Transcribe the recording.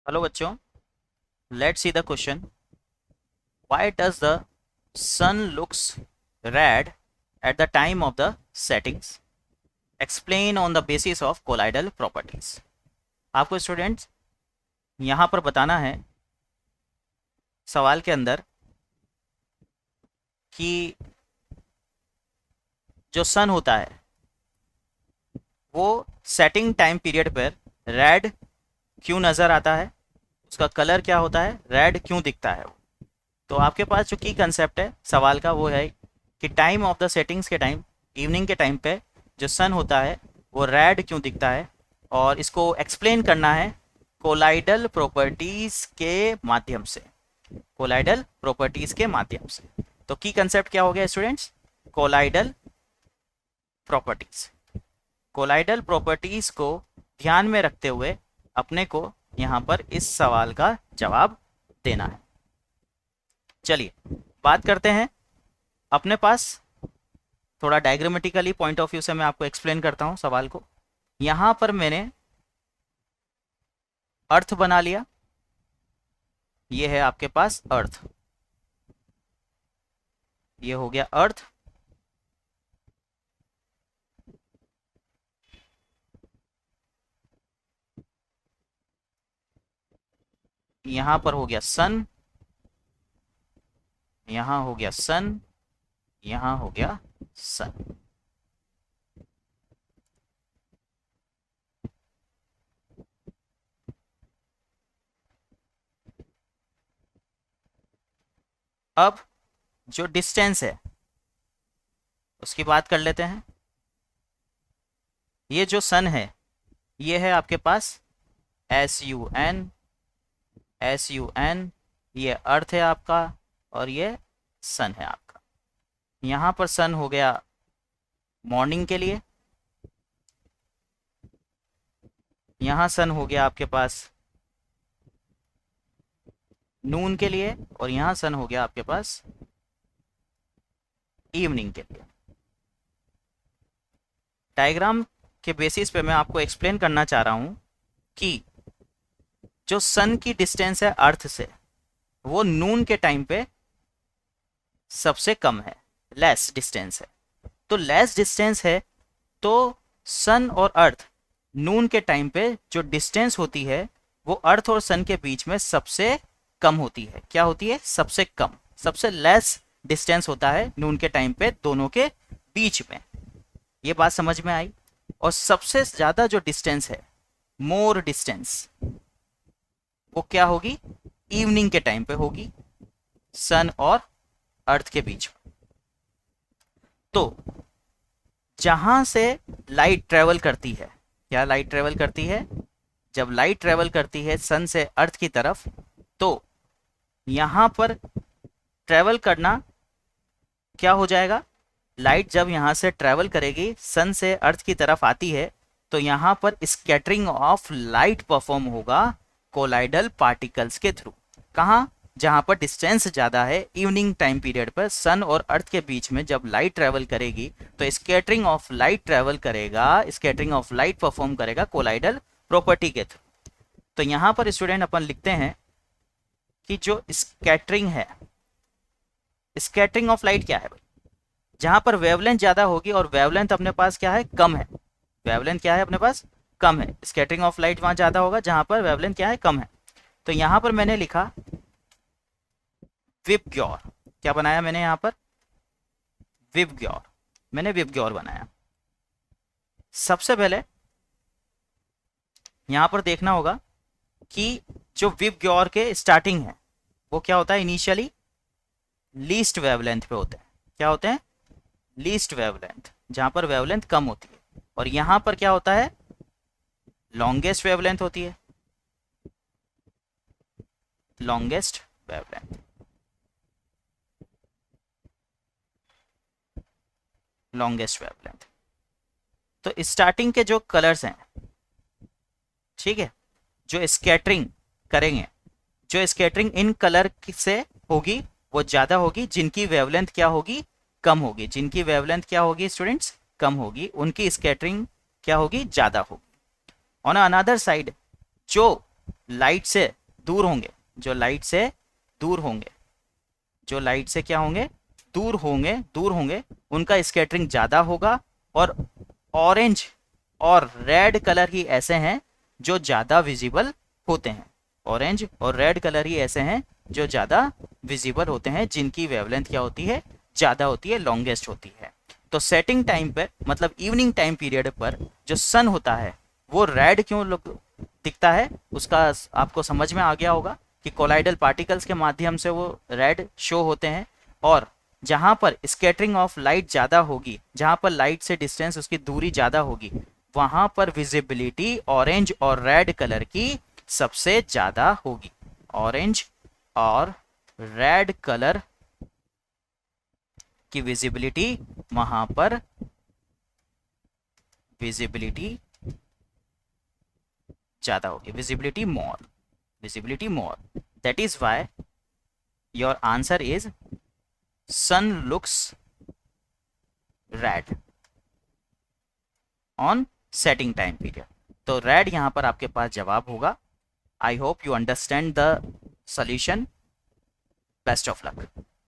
Hello बच्चों, let's see the question. Why does the sun looks red at the time of the settings? Explain on the basis of colloidal properties. आपको students यहाँ पर बताना है सवाल के अंदर कि जो सन होता है वो सेटिंग टाइम पीरियड पर रेड क्यों नज़र आता है, उसका कलर क्या होता है, रेड क्यों दिखता है। तो आपके पास जो की कंसेप्ट है सवाल का वो है कि टाइम ऑफ द सेटिंग्स के टाइम, इवनिंग के टाइम पे जो सन होता है वो रेड क्यों दिखता है, और इसको एक्सप्लेन करना है कोलाइडल प्रॉपर्टीज के माध्यम से। कोलाइडल प्रॉपर्टीज के माध्यम से। तो की कंसेप्ट क्या हो गया students? Colloidal properties. Colloidal properties को ध्यान में रखते हुए अपने को यहाँ पर इस सवाल का जवाब देना है। चलिए बात करते हैं। अपने पास थोड़ा डायग्रामेटिकली पॉइंट ऑफ व्यू से मैं आपको एक्सप्लेन करता हूं सवाल को। यहां पर मैंने अर्थ बना लिया, ये है आपके पास अर्थ, ये हो गया अर्थ। यहां पर हो गया सन, यहां हो गया सन, यहां हो गया सन। अब जो डिस्टेंस है उसकी बात कर लेते हैं। ये जो सन है ये है आपके पास SUN, SUN, ये अर्थ है आपका और ये सन है आपका। यहाँ पर सन हो गया मॉर्निंग के लिए, यहाँ सन हो गया आपके पास नून के लिए, और यहाँ सन हो गया आपके पास इवनिंग के लिए। डायग्राम के बेसिस पे मैं आपको एक्सप्लेन करना चाह रहा हूँ कि जो सन की डिस्टेंस है अर्थ से वो नून के टाइम पे सबसे कम है, लेस डिस्टेंस है। तो लेस डिस्टेंस है तो सन और अर्थ नून के टाइम पे जो डिस्टेंस होती है वो अर्थ और सन के बीच में सबसे कम होती है। क्या होती है? सबसे कम, सबसे लेस डिस्टेंस होता है नून के टाइम पे दोनों के बीच में। ये बात समझ में आई? और सबसे ज्यादा जो डिस्टेंस है, मोर डिस्टेंस, वो क्या होगी? इवनिंग के टाइम पे होगी सन और अर्थ के बीच में। तो जहां से लाइट ट्रेवल करती है, क्या लाइट ट्रेवल करती है? जब लाइट ट्रेवल करती है सन से अर्थ की तरफ, तो यहां पर ट्रेवल करना क्या हो जाएगा? लाइट जब यहां से ट्रेवल करेगी, सन से अर्थ की तरफ आती है, तो यहां पर स्कैटरिंग ऑफ लाइट परफॉर्म होगा कोलाइडल पार्टिकल्स के थ्रू। कहां? जहां पर डिस्टेंस ज़्यादा है, इवनिंग टाइम पीरियड पर सन और अर्थ के बीच में जब लाइट ट्रेवल करेगी तो स्कैटरिंग ऑफ लाइट ट्रेवल करेगा, स्कैटरिंग ऑफ लाइट परफॉर्म करेगा कोलाइडल प्रॉपर्टी के थ्रू। तो यहां पर स्टूडेंट अपन लिखते हैं कि जो स्कैटरिंग है, स्कैटरिंग ऑफ लाइट क्या है भाई? जहां पर वेवलेंथ ज़्यादा होगी, और वेवलेंथ अपने पास क्या है? कम है। वेवलेंथ क्या है अपने पास? कम है। स्कैटरिंग ऑफ लाइट वहां ज़्यादा होगा जहां पर वेवलेंथ क्या है? कम है। तो यहां पर मैंने लिखा विबग्योर। क्या बनाया मैंने यहां पर? विबग्योर। मैंने विबग्योर बनाया। सबसे पहले यहां पर देखना होगा कि जो विबग्योर के स्टार्टिंग है वो क्या होता है? इनिशियली लीस्ट वेवलेंथ पे होते हैं। क्या होते हैं? लीस्ट वेवलेंथ, जहां पर वेवलेंथ कम होती है। और यहां पर क्या होता है? लॉन्गेस्ट वेवलेंथ होती है, लॉन्गेस्ट वेवलेंथ। Longest wavelength. तो स्टार्टिंग के जो कलर्स हैं, ठीक है, जो स्कैटरिंग करेंगे, जो स्कैटरिंग इन कलर से होगी वो ज्यादा होगी, जिनकी वेवलेंथ क्या होगी? कम होगी। जिनकी वेवलेंथ क्या होगी स्टूडेंट्स? कम होगी, उनकी स्कैटरिंग क्या होगी? ज्यादा होगी। ऑन अनदर साइड जो लाइट से दूर होंगे, जो लाइट से दूर होंगे, जो लाइट से क्या होंगे, दूर होंगे, उनका स्कैटरिंग ज़्यादा होगा। और ऑरेंज और रेड कलर ही ऐसे हैं जो ज़्यादा विजिबल होते हैं। ऑरेंज और रेड कलर ही ऐसे हैं जो ज़्यादा विजिबल होते हैं, जिनकी वेवलेंथ क्या होती है, ज़्यादा होती है, लॉन्गेस्ट होती है। तो सेटिंग टाइम पर, मतलब इवनिंग टाइम पीरियड पर जो सन होता है वो रेड क्यों दिखता है, उसका आपको समझ में आ गया होगा कि कोलाइडल पार्टिकल्स के माध्यम से वो रेड शो होते हैं। और जहाँ पर स्कैटरिंग ऑफ लाइट ज़्यादा होगी, जहाँ पर लाइट से डिस्टेंस, उसकी दूरी ज़्यादा होगी, वहाँ पर विजिबिलिटी ऑरेंज और रेड कलर की सबसे ज़्यादा होगी। ऑरेंज और रेड कलर की विजिबिलिटी, वहाँ पर विजिबिलिटी ज़्यादा होगी, visibility more. That is why your answer is sun looks red on setting time period. तो रेड यहां पर आपके पास जवाब होगा। I hope you understand the solution. Best of luck.